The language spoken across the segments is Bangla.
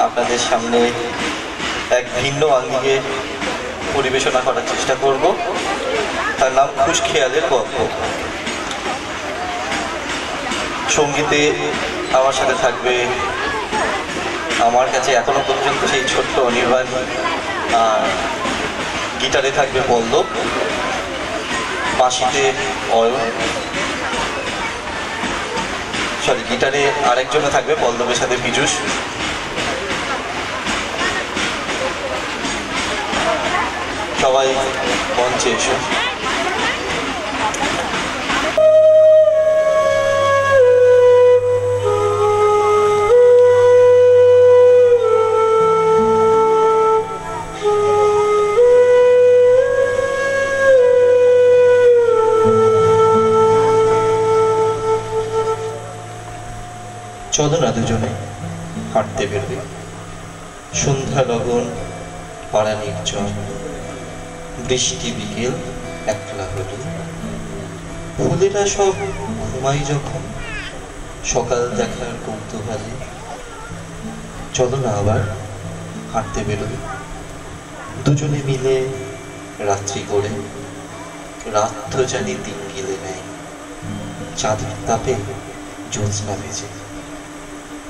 আপনাদের সামনে এক ভিন্ন আঙ্গিকে পরিবেশনা করার চেষ্টা করব। তার নাম খুশ খেয়ালের গল্প। সঙ্গীতে আমার সাথে থাকবে, আমার কাছে এখনো পর্যন্ত সেই ছোট্ট অনির্বাণ, আর গিটারে থাকবে পল্লব, বাঁশিতে অয়ন, গিটারে আরেকজনে থাকবে পল্লবের সাথে পীযূষ। সবাই মঞ্চে এসো। চলো না দুজনে হাঁটতে বেরোবে, সন্ধ্যা লগন, পাড়া নির্জন, বৃষ্টি বিকেল একলা হলো, ফুলেরা সব ঘুমাই যখন সকাল দেখার কৌতূহলে। চলো না আবার হাঁটতে বেরোবে, দুজনে মিলে রাত্রি করে, রাত তো জানি দিন গিলে নেয়, চাঁদের তাপে জ্যোৎস্না ভেজে,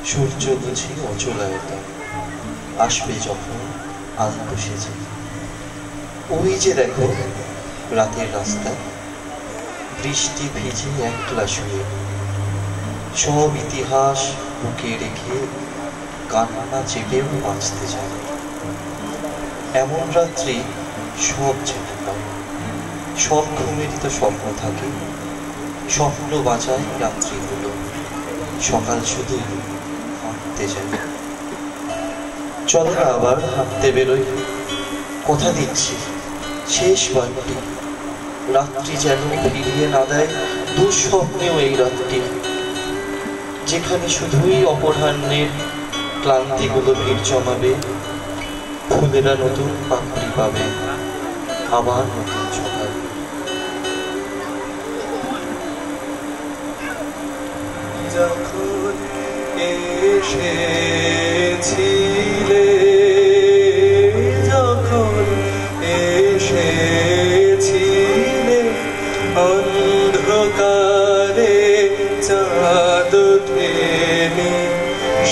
সূর্য বুঝি অচলায়তা, আসবে যখন আলো সেজে। ওই যে দেখো রাতের রাস্তা, বৃষ্টি ভিজে একলা শুয়ে, সব ইতিহাস বুকে রেখে কান্না চেপেও বাঁচতে যায়। এমন রাত্রি সব চেপে পায়, সব ঘুমেরই তো স্বপ্ন থাকে, স্বপ্ন বাঁচায় রাত্রিগুলো, সকাল শুধু হাঁটতে যায়। চলো না আবার হাঁটতে বেরোই, কথা দিচ্ছি শেষ বারটি, রাত্রি যেন ফিরিয়ে না দেয় দুঃস্বপ্নেও এই রাত্রি, যেখানে শুধুই অপরাহ্নের ক্লান্তিগুলো ভিড় জমাবে, ফুলেরা নতুন পাপড়ি পাবে, আবার নতুন সকাল। যখন এসেছিলে, যখন এসেছিলে, অন্ধকারে চাঁদ ওঠেনি,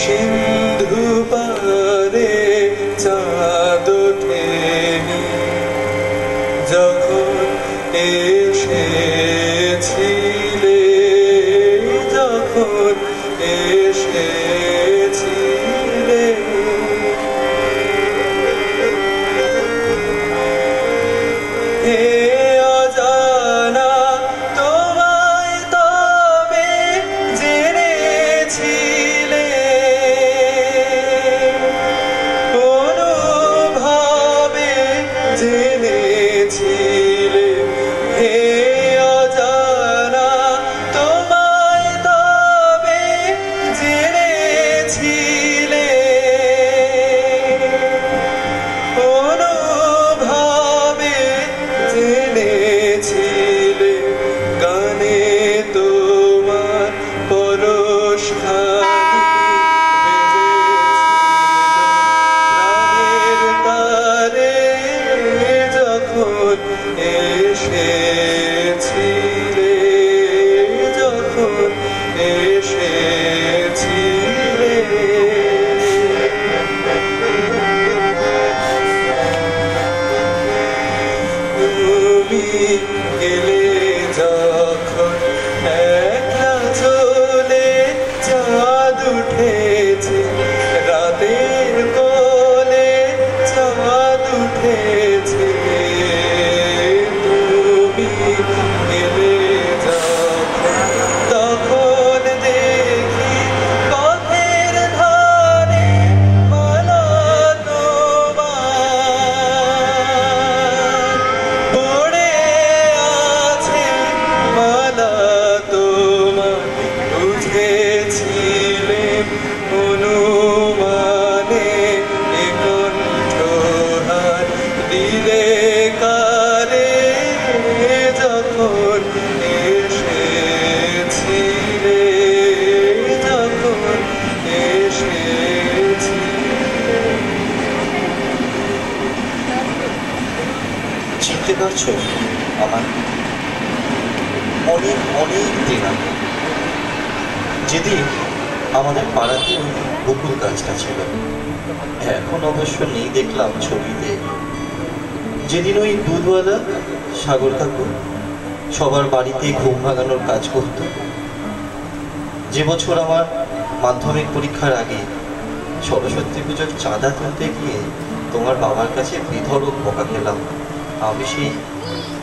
সিন্ধু পারে চাঁদ ওঠেনি। যখন এসেছিলে, যখন এসেছিলে, পারছো আমার অনেক অনেক দিন আগে, যেদিন আমাদের পাড়াতে ওই বকুল গাছটা ছিল, এখন অবশ্য নেই দেখলাম ছবিতে, যেদিন ওই দুধওয়ালা সাগর কাকু সবার বাড়িতে ঘুম ভাঙানোর কাজ করত, যে বছর আমার মাধ্যমিক পরীক্ষার আগে সরস্বতী পুজোর চাঁদা তুলতে গিয়ে তোমার বাবার কাছে বিধরক বকা খেলাম, আমি সেই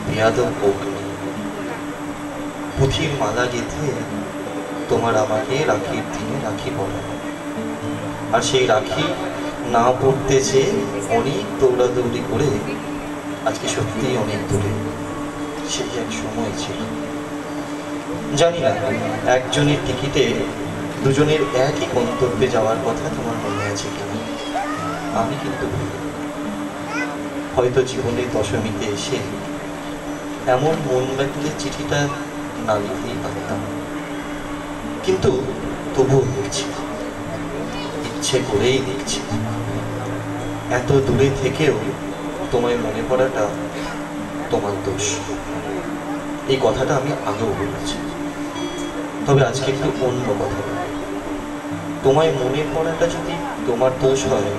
বেয়াদব বউকে পুঁথির মালা গেঁথে তোমার আমাকে রাখির দিনে রাখি পরানো, আর সেই রাখি না পড়তে চেয়ে অনেক দৌড়াদৌড়ি করে আজকে সত্যিই অনেক দূরে। সেই এক সময় ছিল, জানি না একজনের টিকিটে দুজনের একই গন্তব্যে যাওয়ার কথা তোমার মনে আছে কিনা, আমি কিন্তু হয়তো জীবনের দশমীতে এসে এমন মন ব্যক্তের চিঠিটা না লিখতেই পারতাম, কিন্তু তবুও লিখছি, ইচ্ছে করেই লিখছি। এত দূরে থেকেও তোমায় মনে পড়াটা তোমার দোষ, এই কথাটা আমি আগেও বলেছি, তবে আজকে একটু অন্য কথা বলি। তোমায় মনে পড়াটা যদি তোমার দোষ হয়,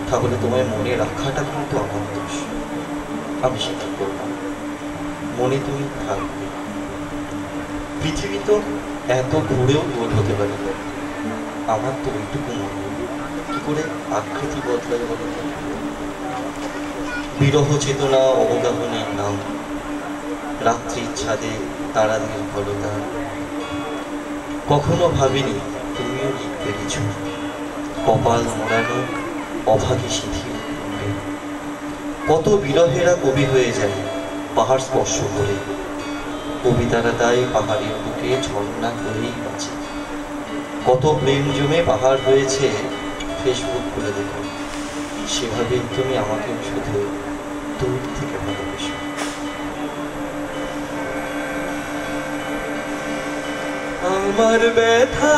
তাহলে তোমায় মনে রাখাটা কিন্তু আমার দোষ। আমি সেটা করব, মনে তুমি থাকবে। পৃথিবী তো এত ঘুরেও বোধ হতে পারে, আমার তো ওইটুকু মনে কি করে আকৃতি বদলায় বলে। বিরহ চেতনা অবগাহনের নাম, রাত্রির ছাদে তারাদের ফলতা, কখনো ভাবিনি তুমিও লিখবে কিছু, কপাল মোড়ানো অভাগী শিথিল। কত বিরহেরা কবি হয়ে যায় পাহাড় স্পর্শ করে, কবিতারা তাই পাহাড়ের বুকে ঝর্ণা করেই বাঁচে। কত প্রেম জমে পাহাড় হয়েছে ফেসবুক করে দেখো, সেভাবেই তুমি আমাকে শুধু দূর থেকে ভালোবেসো। আমার ব্যথা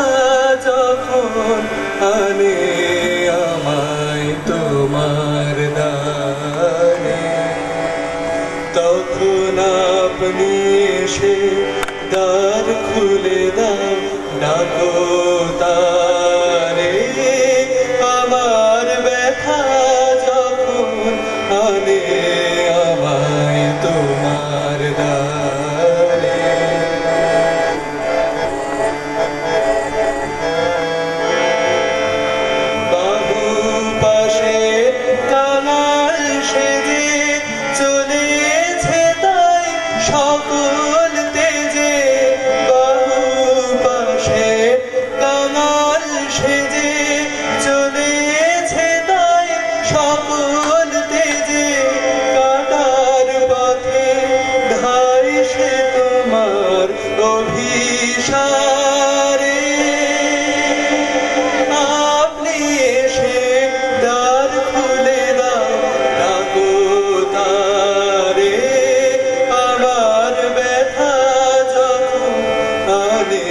যখন আনে আমায় তোমার দানে, তখন আপনি এসে দ্বার খুলে দাও, ডাকো তারে। আমার ব্যথা যখন আনে আমায় তোমার দানে, বাহু পাশে কাঙাল সেজে চলেছে তাই সকল তেজে, বাহু পাশে কাঙাল সেজে চলেছে তাই সকল তেজে, কাটার পথে ধাই সে তোমার অভিসারে। আপনি এসে দ্বার খুলে দাও, ডাকো তারে। আমার ব্যথা যখন আনে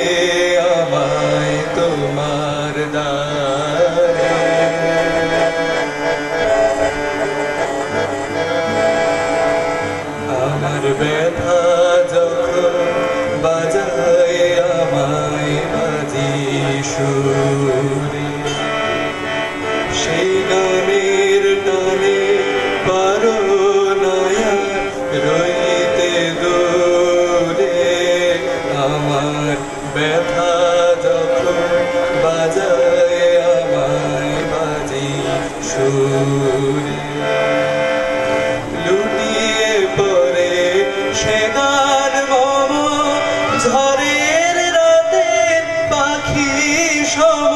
আমায় তোমার দ্বারে, আমার ব্যথা যখন বাজায় আমায় বাজি সুরে, সেই গানের টানে পারো নয়া রইতে দূরে। আমার ব্যথা যখন বাজায় আমায় বাজি সুরে, লুটিয়ে পড়ে সে গান মম ঝড়ের রাতে পাখি সম,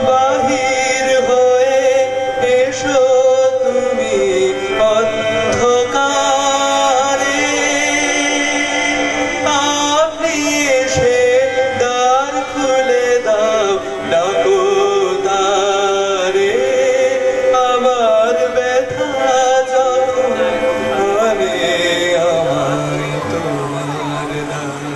বাহির হয়ে এসো তুমি অন্ধকারে। আপনি এসে দ্বার খুলে দাও, ডাকো তারে। আমার ব্যথা যখন আনে আমায় তোমার দ্বারে।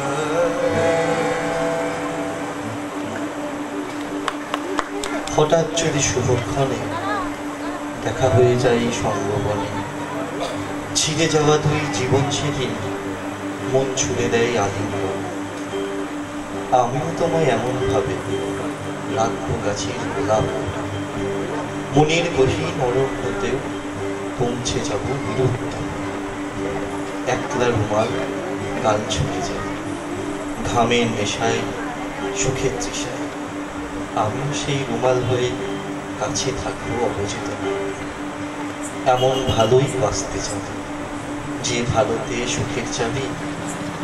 হঠাৎ যদি শুভক্ষণে দেখা হয়ে যায় সঙ্গবনে, ছিঁড়ে যাওয়া দুই জীবন সেদিন মন ছুড়ে দেয় আলিঙ্গন। আমিও তোমায় এমন ভাবে রাখবো গাছের গোলাপ, মনের গহীন অরণ্যতেও পৌঁছে যাব বিরুদ্ধ। একলা রুমাল গাল ছুটে যায় ঘামের নেশায় সুখের তৃষায়, আমিও সেই রুমাল হয়ে কাছে থাকবো অবচেতন। এমন ভালোই বাঁচতে চাই যে ভালোতে সুখের চাবি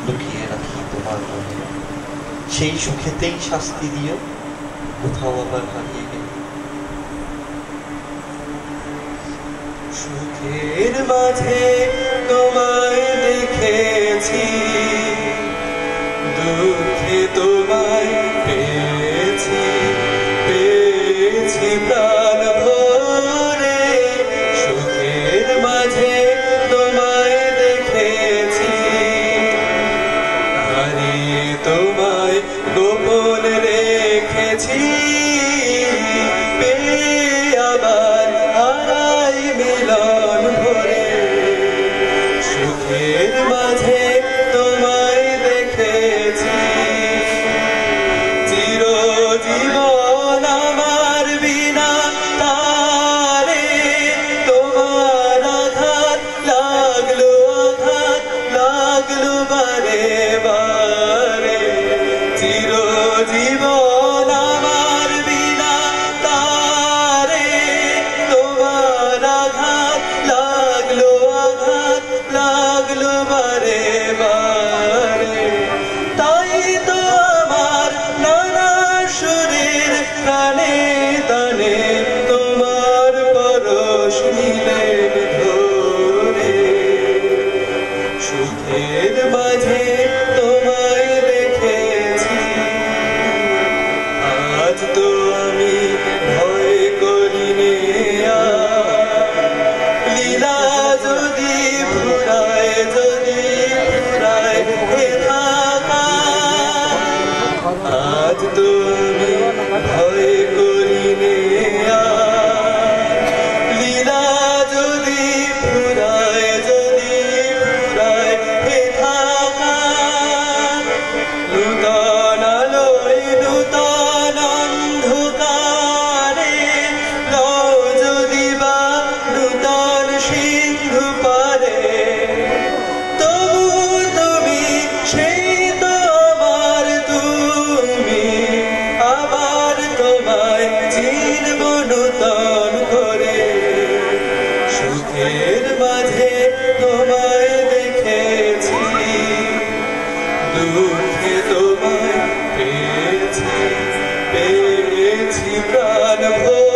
লুকিয়ে রাখি তোমার মনে, সেই সুখেতেই শাস্তি দিও কোথাও আবার হারিয়ে গেলে। সুখের মাঝে তোমায় দেখেছি, দুঃখে তোমায় পেয়েছি, পেয়েছি প্রাণ ভরে। সুখের মাঝে তোমায় দেখেছি, হারিয়ে তোমায় গোপন রেখেছি, আবার হারাই মিলন ভরে। সুখের মাঝে তোমায় দেখেছি, চিরজীবন আমার বিনা তারে তোমার আঘাত লাগলো, আঘাত লাগলো বারে বারে। চিরজীবন আমার বিনা তারে তোমার আঘাত লাগলো, আঘাত লাগলো বারে বারে। তাই তো আমার নানা সুরের প্রাণে দানে তোমার পরশ নিলেন ধরে। সুখের মাঝে তোমায় দেখেছি, আজ তো আমি ভয় করি নে লীলা যদি ফুরায়, যদি ফুরায় এ থাকা। আজ তো আমি ভয় করি নে লীলা যদি ফুরায়, যদি ফুরায় এ থাকা। নূতন আলোয় নূতন অন্ধকারে লও যদি বা নূতন সিন্ধু পারে। তবু তুমি সেই তো আমার তুমি, আবার তোমায় চিনব নূতন করে। সুখের মাঝে তোমায় দেখেছি, দুঃখে তোমায় পেয়েছি, পেয়েছি প্রাণ ভরে।